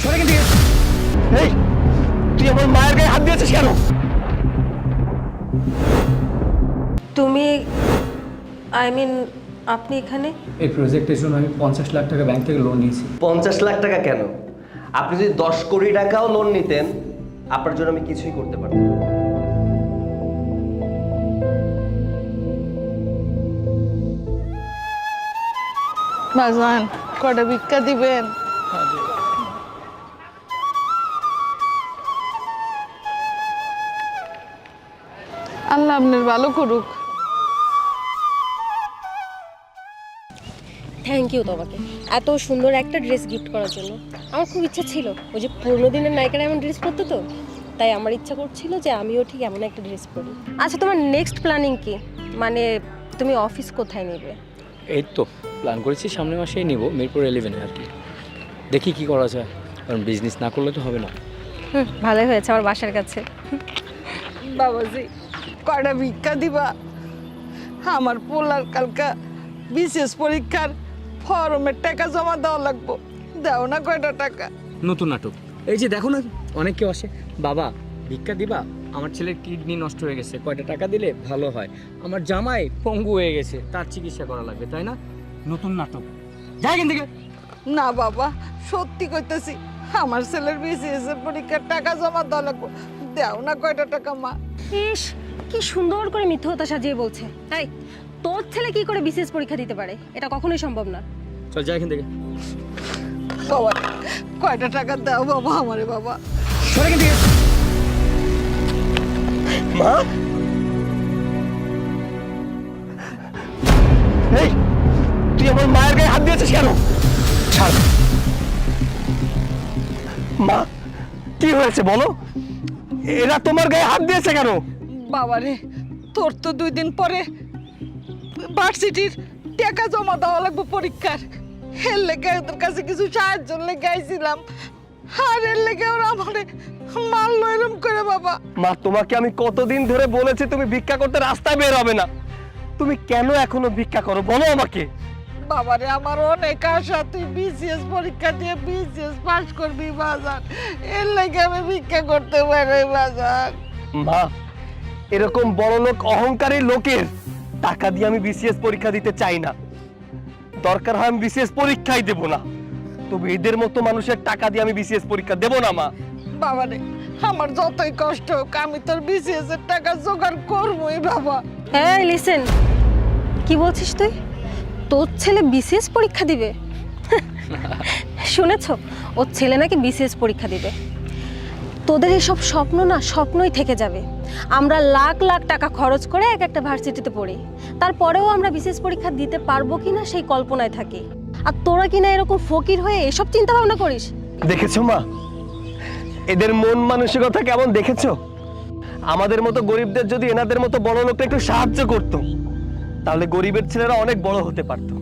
সরে কিন্তু এই তুই আমার মায়ের গায়ে হাত দিয়েছিস কেন? তুমি আপনি এখানে? এই প্রজেক্টের জন্য আমি 50 লাখ টাকা ব্যাংক থেকে লোন নিয়েছি। 50 লাখ টাকা কেন? আপনি যদি 10 কোটি টাকাও লোন নিতেন আপনার জন্য আমি কিছুই করতে পারতাম না। বাজান কটা ভিক্ষা দিবেন? আল্লাহ আপনার ভালো করুক। থ্যাংক ইউ তোমাকে এত সুন্দর একটা ড্রেস গিফট করার জন্য। আমার খুব ইচ্ছা ছিল ওই যে পুরনো দিনের নায়িকারা এমন ড্রেস পরতো, তো তাই আমার ইচ্ছা করছিল যে আমিও ঠিক এমন একটা ড্রেস পরি। আচ্ছা, তোমার নেক্সট প্ল্যানিং কি? মানে তুমি অফিস কোথায় নেবে? এই তো প্ল্যান করেছি সামনের মাসেই নিব, মিরপুর 11 আর কি। দেখি কি করা যায়, কারণ বিজনেস না করলে তো হবে না। ভালোই হয়েছে, আমার বাসার কাছে। বাবাজি কটা ভিক্ষা দিবা? আমার পোলার কালকা বিশেষ পরীক্ষার ফর্মের টাকা জমা দেওয়া লাগবো, দাও না কয়টা টাকা? নতুন নাটক এই যে দেখো না, অনেক কেউ আসে, বাবা ভিক্ষা দিবা, আমার ছেলের কিডনি নষ্ট হয়ে গেছে, কয়টা টাকা দিলে ভালো হয়, আমার জামাই পঙ্গু হয়ে গেছে, তার চিকিৎসা করা লাগবে, তাই না? নতুন নাটক, যাই এখান থেকে। না বাবা, সত্যি কইতেছি, আমার ছেলের বিসিএস এর পরীক্ষার টাকা জমা দেওয়া লাগবো, দাও না কয়টা টাকা মা? ইস, কি সুন্দর করে মিথ্যতা সাজিয়ে বলছে। তাই তোর ছেলে কি করে বিশেষ পরীক্ষা দিতে পারে? এটা কখনোই সম্ভব না। চল যাই এখান থেকে। বাবা কয়টা টাকা দাও বাবা আমারে বাবা। সরে কিন্তু মা, এই তুই আমার মায়ের গায়ে হাত দিয়েছিস কেন? ছাড়। মা কি হয়েছে বলো, এরা তোমার গায়ে হাত দিয়েছে কেন? বাবারে তোর তো 2 দিন পরে ভার্সিটির টাকা জমা দেওয়া লাগবে পরীক্ষার, এর লেগে ওদের কাছে কিছু সাহায্য লেগে আইছিলাম, আর এর লেগে ওরা আমারে মারলো এরম করে বাবা। মা তোমাকে আমি কতদিন ধরে বলেছি তুমি ভিক্ষা করতে রাস্তায় বের হবে না, তুমি কেন এখনো ভিক্ষা করো বলো আমাকে? বাবারে আমার অনেক আশা তুই বিসিএস পরীক্ষা দিয়ে বিসিএস পাস করবি বাজার, এর লেগে আমি ভিক্ষা করতে পারি বাজার। মা এরকম বড়লোক অহংকারী লোকের টাকা দিয়ে আমি বিসিএস পরীক্ষা দিতে চাই না, দরকার হয় আমি বিসিএস পরীক্ষাই দেব না, তবে এদের মতো মানুষের টাকা দিয়ে আমি বিসিএস পরীক্ষা দেব না। মা বাবারে আমার যতই কষ্ট হোক আমি তোর বিসিএস এর টাকা জোগাড় করবোই বাবা। হ্যাঁ লিসেন, কি বলছিস তুই? তোর ছেলে বিসিএস পরীক্ষা দিবে? শুনেছ, ওর ছেলে নাকি বিসিএস পরীক্ষা দিবে। তোদের এসব স্বপ্ন না স্বপ্নই থেকে যাবে। আমরা লাখ লাখ টাকা খরচ করে এক একটা ভার্সিটিতে পড়ি, তারপরেও আমরা বিসিএস পরীক্ষা দিতে পারবো কিনা সেই কল্পনায় থাকি। আর তোরা কিনা এরকম ফকির হয়ে এসব চিন্তা ভাবনা করিস। দেখেছো মা এদের মন মানসিকতা কেমন দেখেছো? আমাদের মতো গরিবদের যদি এনাদের মতো বড় লোকটা একটু সাহায্য করতো তাহলে গরিবের ছেলেরা অনেক বড় হতে পারতো,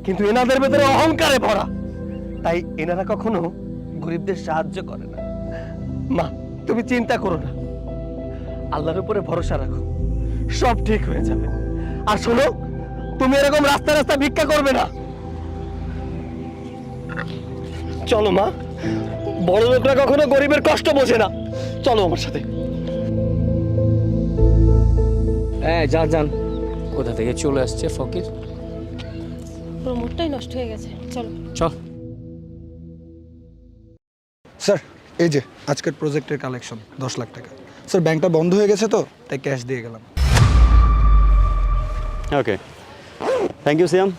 কিন্তু এনাদের ভেতরে অহংকারে ভরা, তাই এনারা কখনো গরিবদের সাহায্য করে না। মা তুমি চিন্তা করো না, আল্লাহর উপরে ভরসা রাখো, সব ঠিক হয়ে যাবে। আর শোনো, তুমি এরকম রাস্তা রাস্তা ভিক্ষা করবে না। চলো মা, বড় লোকরা কখনো গরিবের কষ্ট বোঝে না, চলো আমার সাথে। হ্যাঁ যান, কোথা থেকে চলে আসছে ফকির। পুরো মুডটাই নষ্ট হয়ে গেছে, চলো। চল। স্যার এই যে আজকের প্রজেক্টের কালেকশন 10 লাখ টাকা। স্যার ব্যাংকটা বন্ধ হয়ে গেছে তো তাই ক্যাশ দিয়ে গেলাম। Okay, thank you Siam.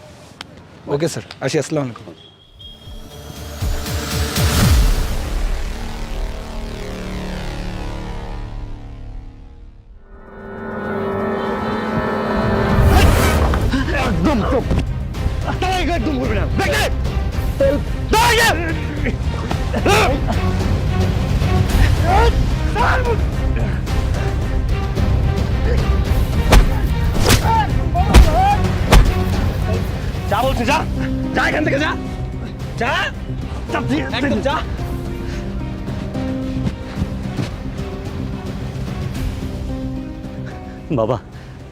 Okay sir, আসি, আসসালামু আলাইকুম। একদম চুপ, একদম করবে না। যা বলছি যা, যা এখান থেকে যা, যা একদম যা। বাবা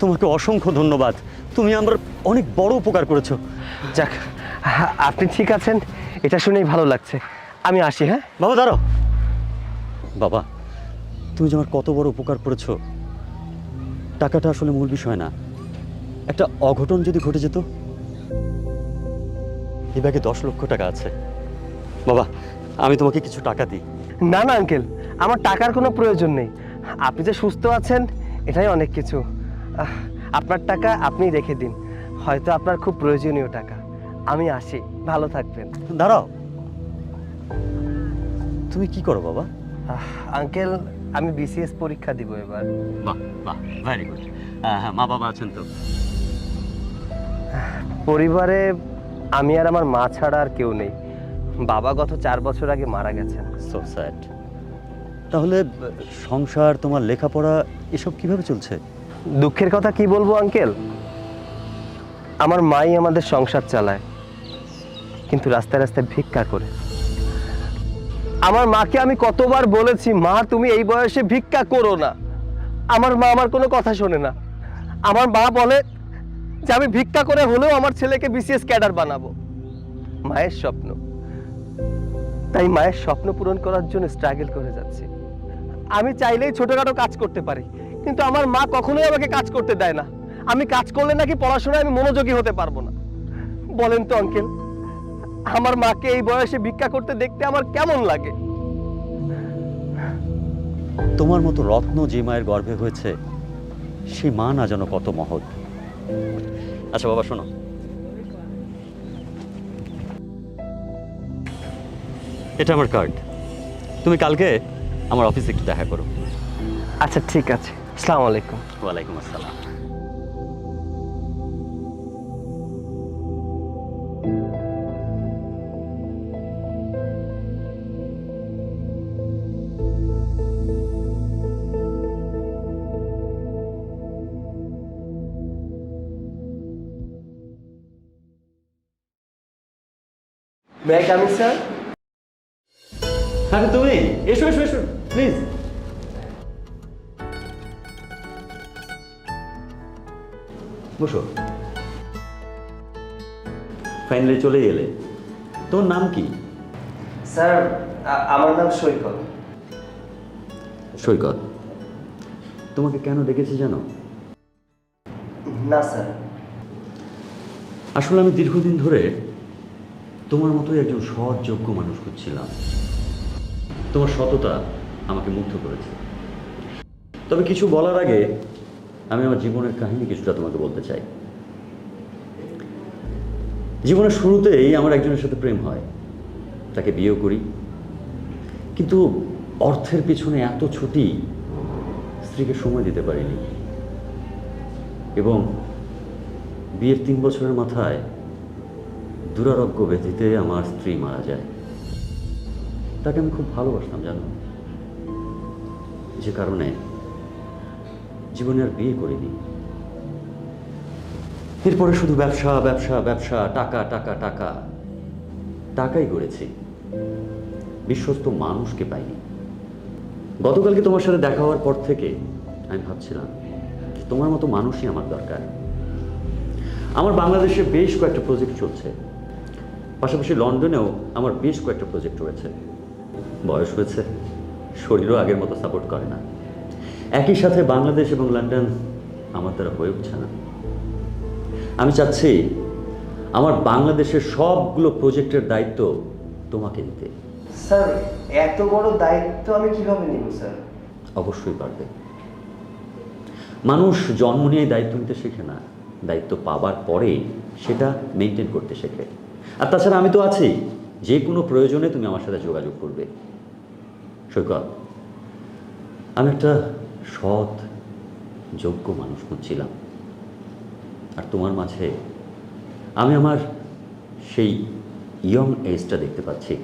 তোমাকে অসংখ্য ধন্যবাদ, তুমি আমার অনেক বড় উপকার করেছো। যাক আপনি ঠিক আছেন, এটা শুনেই ভালো লাগছে। আমি আসি, হ্যাঁ? বাবা দাঁড়াও। বাবা, তুমি যে আমার কত বড় উপকার করেছো, টাকাটা আসলে মূল বিষয় না। একটা অঘটন যদি ঘটে যেত। এই ব্যাগে 10 লক্ষ টাকা আছে। বাবা, আমি তোমাকে কিছু টাকা দিই। না না আঙ্কেল, আমার টাকার কোনো প্রয়োজন নেই। আপনি যে সুস্থ আছেন এটাই অনেক কিছু। আপনার টাকা আপনি রেখে দিন, হয়তো আপনার খুব প্রয়োজনীয় টাকা। আমি আসি, ভালো থাকবেন। দাঁড়াও, তুমি কি করো বাবা? আঙ্কেল, আমি বিসিএস পরীক্ষা দিব এবার। বাহ বাহ, ভেরি গুড। হ্যাঁ, মা বাবা আছেন তো? পরিবারে আমি আর আমার মা ছাড়া আর কেউ নেই। বাবা গত 4 বছর আগে মারা গেছেন। So sad. তাহলে সংসার, তোমার লেখাপড়া এসব কিভাবে চলছে? দুঃখের কথা কি বলবো আঙ্কেল, আমার মাই আমাদের সংসার চালায়, কিন্তু রাস্তায় রাস্তায় ভিক্ষা করে। আমার মাকে আমি কতবার বলেছি, মা তুমি এই বয়সে ভিক্ষা করো না। আমার মা আমার কোনো কথা শোনে না। আমার মা বলে যে আমি ভিক্ষা করে হলেও আমার ছেলেকে বিসিএস ক্যাডার বানাবো। মায়ের স্বপ্ন, তাই মায়ের স্বপ্ন পূরণ করার জন্য স্ট্রাগল করে যাচ্ছি। আমি চাইলেই ছোটখাটো কাজ করতে পারি, কিন্তু আমার মা কখনোই আমাকে কাজ করতে দেয় না। আমি কাজ করলে নাকি পড়াশোনায় আমি মনোযোগী হতে পারবো না। বলেন তো আঙ্কেল, আমার মাকে এই বয়সে ভিক্ষা করতে দেখতে আমার কেমন লাগে? তোমার মতো রত্ন যে মায়ের গর্ভে হয়েছে, সে মা না যেন কত মহৎ। আচ্ছা বাবা শোনো, এটা আমার কার্ড। তুমি কালকে আমার অফিসে একটু দেখা করো। আচ্ছা ঠিক আছে, আসসালামু আলাইকুম। ওয়ালাইকুম আসসালাম। May I come in sir? হ্যাঁ তুমি এসো এসো এসো প্লিজ। বসো। ফাইনালি চলে এলে। তোর নাম কি? স্যার আমার নাম সৈকত। সৈকত। তোমাকে কেন ডেকেছি জানো? না স্যার। আসলে আমি দীর্ঘদিন ধরে তোমার মতোই একজন সৎ যোগ্য মানুষ খুঁজছিলাম। তোমার সততা আমাকে মুগ্ধ করেছে। তবে কিছু বলার আগে আমি আমার জীবনের কাহিনী কিছুটা তোমাকে বলতে চাই। জীবনের শুরুতেই আমার একজনের সাথে প্রেম হয়, তাকে বিয়েও করি, কিন্তু অর্থের পিছনে এত ছুটি স্ত্রীকে সময় দিতে পারিনি, এবং বিয়ের 3 বছরের মাথায় দুরারোগ্য ব্যাধিতে আমার স্ত্রী মারা যায়। তাকে আমি খুব ভালোবাসতাম জানো, যে কারণে জীবনে আর বিয়ে করিনি। এরপরে শুধু ব্যবসা ব্যবসা ব্যবসা, টাকা টাকা টাকা, টাকাই করেছি, বিশ্বস্ত মানুষকে পাইনি। গতকালকে তোমার সাথে দেখা হওয়ার পর থেকে আমি ভাবছিলাম যে তোমার মতো মানুষই আমার দরকার। আমার বাংলাদেশে বেশ কয়েকটা প্রজেক্ট চলছে, পাশাপাশি লন্ডনেও আমার বেশ কয়েকটা প্রজেক্ট রয়েছে। বয়স হয়েছে, শরীরও আগের মতো সাপোর্ট করে না। একই সাথে বাংলাদেশ এবং লন্ডন আমার দ্বারা হয়ে উঠছে না। আমি চাচ্ছি আমার বাংলাদেশের সবগুলো প্রজেক্টের দায়িত্ব তোমাকে দিতে। স্যার এত বড় দায়িত্ব আমি কিভাবে নিব স্যার? অবশ্যই পারবে। মানুষ জন্ম নিয়ে দায়িত্ব নিতে শেখে না, দায়িত্ব পাবার পরে সেটা মেনটেন করতে শেখে। আর তাছাড়া আমি তো আছি, যে কোনো প্রয়োজনে তুমি আমার সাথে যোগাযোগ করবে। সৈকত, আমি একটা সৎ যোগ্য মানুষ খুঁজছিলাম, আর তোমার মাঝে আমি আমার সেই ইয়ং এজটা দেখতে পাচ্ছি।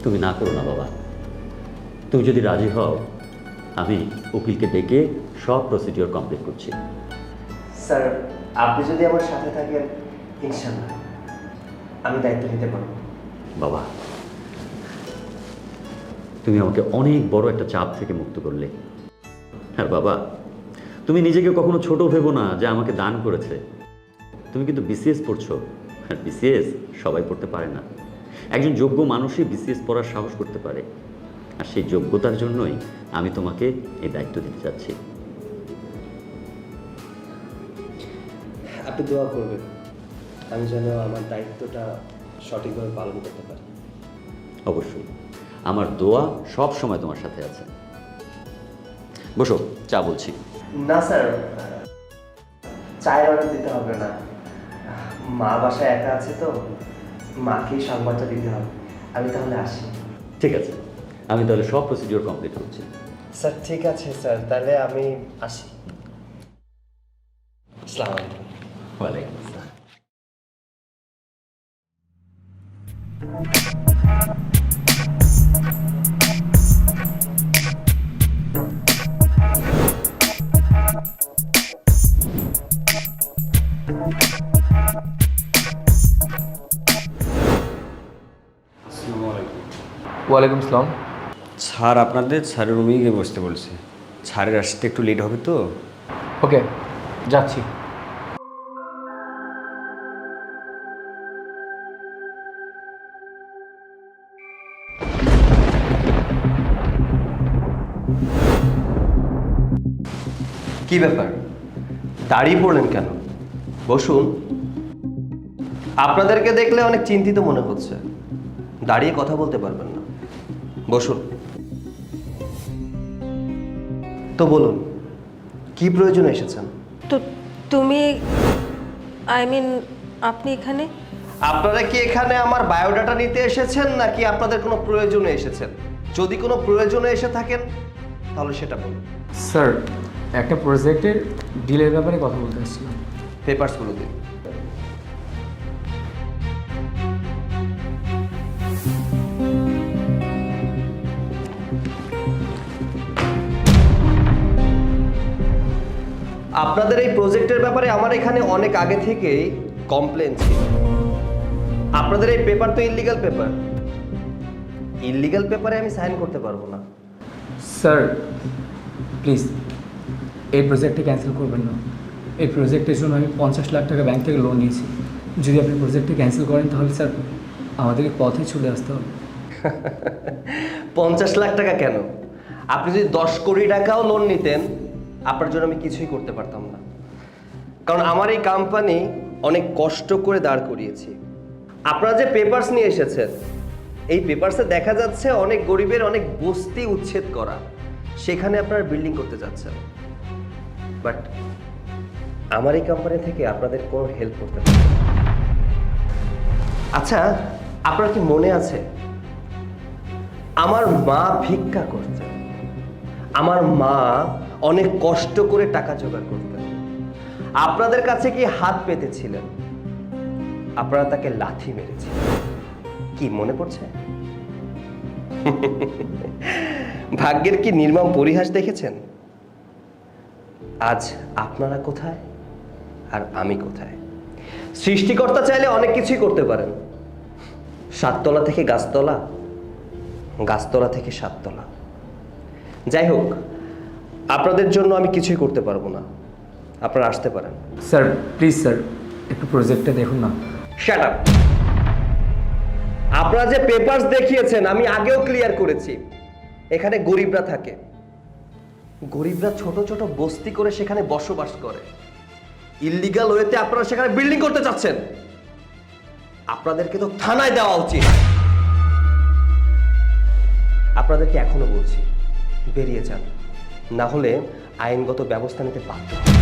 তুমি না করো না বাবা, তুমি যদি রাজি হও আমি উকিলকে ডেকে সব প্রসিডিওর কমপ্লিট করছি। স্যার আপনি যদি আমার সাথে থাকেন ইনশাআল্লাহ আমি দায়িত্ব নিতে পারবো। বাবা, তুমি আমাকে অনেক বড় একটা চাপ থেকে মুক্ত করলে। আর বাবা, তুমি নিজেকে কখনো ছোট ভেবো না যে আমাকে দান করেছে। তুমি কিন্তু বিসিএস পড়ছো, আর বিসিএস সবাই পড়তে পারে না। একজন যোগ্য মানুষই বিসিএস পড়ার সাহস করতে পারে, আর সেই যোগ্যতার জন্যই আমি তোমাকে এই দায়িত্ব দিতে চাচ্ছি। আপনি দোয়া করবেন আমি যেন আমার দায়িত্বটা সঠিকভাবে পালন করতে পারি। অবশ্যই, আমার দোয়া সব সময় তোমার সাথে আছে। বসো, চা বলছি। না স্যার, চায়ের অর্ডার দিতে হবে না। মা বাসায় একা আছে তো, মাকেই সংবাদটা দিতে হবে। আমি তাহলে আসি। ঠিক আছে, আমি তাহলে সব প্রসিডিওর কমপ্লিট করছি। স্যার ঠিক আছে স্যার, তাহলে আমি আসি। আসসালামু আলাইকুম। ওয়ালাইকুম আসসালাম। ওয়ালাইকুম আসসালাম। স্যার আপনাদের স্যারের রুমেই গিয়ে বসতে বলছে। স্যারের আসতে একটু লেট হবে তো। ওকে, যাচ্ছি। কি ব্যাপার, দাঁড়িয়ে পড়লেন কেন? বসুন। আপনাদেরকে দেখলে অনেক চিন্তিত মনে হচ্ছে, দাঁড়িয়ে কথা বলতে পারবেন না। বসুন। তো বলুন, কি প্রয়োজনে এসেছেন? তো তুমি আপনি এখানে? আপনারা কি এখানে আমার বায়োডাটা নিতে এসেছেন নাকি আপনাদের কোনো প্রয়োজনে এসেছেন? যদি কোনো প্রয়োজনে এসে থাকেন তাহলে সেটা বলুন। স্যার, একটা প্রজেক্টের ডিলের ব্যাপারে কথা বলতে আসছিলাম। পেপারসগুলো দিন। আপনাদের এই প্রজেক্টের ব্যাপারে আমার এখানে অনেক আগে থেকেই কমপ্লেন ছিল। আপনাদের এই পেপার তো ইল্লিগাল পেপার। ইল্লিগাল পেপারে আমি সাইন করতে পারবো না। স্যার প্লিজ, এই প্রজেক্টটা ক্যান্সেল করবেন না। এই প্রজেক্টের জন্য আমি 50 লাখ টাকা ব্যাংক থেকে লোন নিয়েছি। যদি আপনি প্রজেক্টটা ক্যান্সেল করেন তাহলে স্যার আমাদেরকে পথে চলে আসতে হবে। 50 লাখ টাকা কেন? আপনি যদি 10 কোটি টাকাও লোন নিতেন আপনার জন্য আমি কিছুই করতে পারতাম না। কারণ আমার এই কোম্পানি অনেক কষ্ট করে দাঁড় করিয়েছি। আপনারা যে পেপারস নিয়ে এসেছেন, এই পেপারসে দেখা যাচ্ছে অনেক গরিবের অনেক বস্তি উচ্ছেদ করা, সেখানে আপনারা বিল্ডিং করতে যাচ্ছেন। বাট আমার এই কোম্পানি থেকে আপনাদের কোনো হেল্প করতে পারবে না। আচ্ছা, আপনার কি মনে আছে আমার মা ভিক্ষা করতেন? আমার মা অনেক কষ্ট করে টাকা জোগাড় করতেন। আপনাদের কাছে কি হাত পেতেছিলেন? আপনারা তাকে লাথি মেরেছিলেন। কি মনে পড়ছে? ভাগ্যের কি নির্মম পরিহাস দেখেছেন? আজ আপনারা কোথায় আর আমি কোথায়? সৃষ্টিকর্তা চাইলে অনেক কিছুই করতে পারেন। 7 তলা থেকে গাছতলা, গাছতলা থেকে 7 তলা। যাই হোক, আপনাদের জন্য আমি কিছুই করতে পারবো না। আপনারা আসতে পারেন। স্যার প্লিজ স্যার, একটু প্রজেক্টটা দেখুন না। Shut up. আপনারা যে পেপারস দেখিয়েছেন আমি আগেও ক্লিয়ার করেছি, এখানে গরিবরা থাকে। গরিবরা ছোট ছোট বস্তি করে সেখানে বসবাস করে। ইল্লিগাল ওয়েতে আপনারা সেখানে বিল্ডিং করতে চাচ্ছেন। আপনাদেরকে তো থানায় দেওয়া উচিত। আপনাদেরকে এখনো বলছি, বেরিয়ে যান, না হলে আইনগত ব্যবস্থা নিতে বাধ্য হবেন।